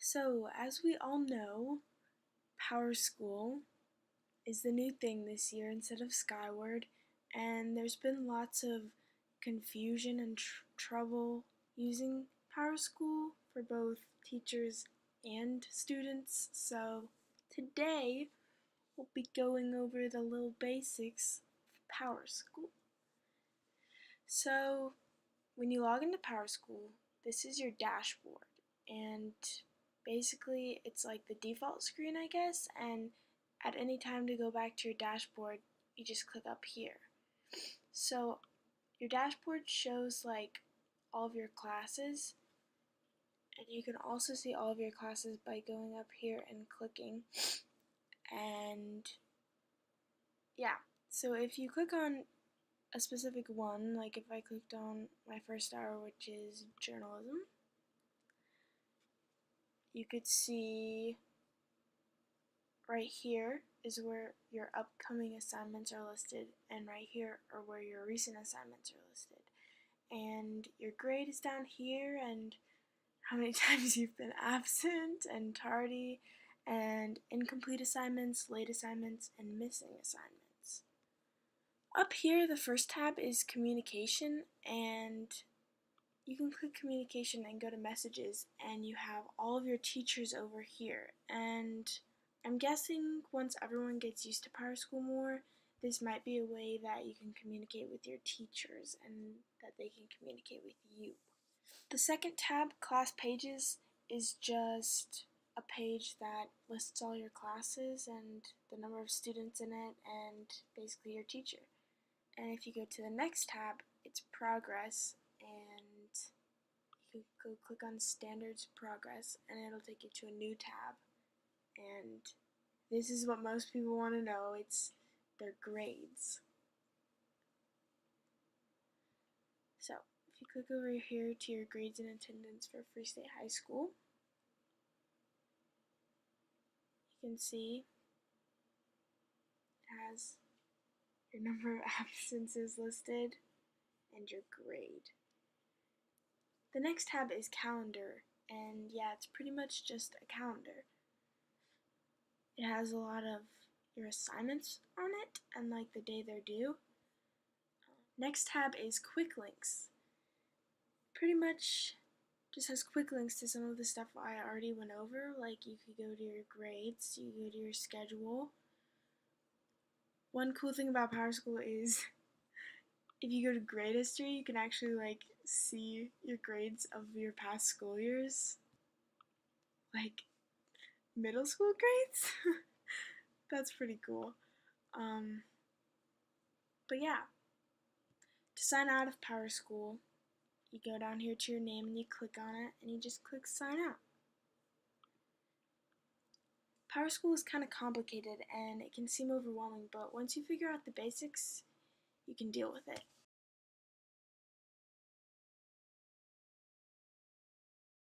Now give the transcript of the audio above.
So, as we all know, Powerschool is the new thing this year instead of Skyward, and there's been lots of confusion and trouble using Powerschool for both teachers and students. So, today we'll be going over the little basics of Powerschool. So, when you log into Powerschool, this is your dashboard, and basically it's like the default screen, I guess, and at any time to go back to your dashboard, you just click up here. So your dashboard shows like all of your classes, and you can also see all of your classes by going up here and clicking. And yeah, so if you click on a specific one, like if I clicked on my first hour, which is journalism, you could see right here is where your upcoming assignments are listed, and right here are where your recent assignments are listed. And your grade is down here, and how many times you've been absent and tardy, and incomplete assignments, late assignments, and missing assignments. Up here, the first tab is communication, and you can click communication and go to messages, and you have all of your teachers over here. And I'm guessing once everyone gets used to Powerschool more, this might be a way that you can communicate with your teachers and that they can communicate with you. The second tab, class pages, is just a page that lists all your classes and the number of students in it and basically your teacher. And if you go to the next tab, it's progress, and you can go click on standards progress and it'll take you to a new tab. And this is what most people want to know, it's their grades. So if you click over here to your grades and attendance for Free State High School, you can see it has your number of absences listed and your grade. The next tab is calendar, and yeah, it's pretty much just a calendar. It has a lot of your assignments on it and like the day they're due. Next tab is quick links. Pretty much just has quick links to some of the stuff I already went over, like you could go to your grades, you go to your schedule. One cool thing about Powerschool is if you go to grade history, you can actually like see your grades of your past school years, like middle school grades. That's pretty cool. But yeah, to sign out of Powerschool, you go down here to your name and you click on it and you just click sign out. Powerschool is kind of complicated and it can seem overwhelming, but once you figure out the basics, you can deal with it.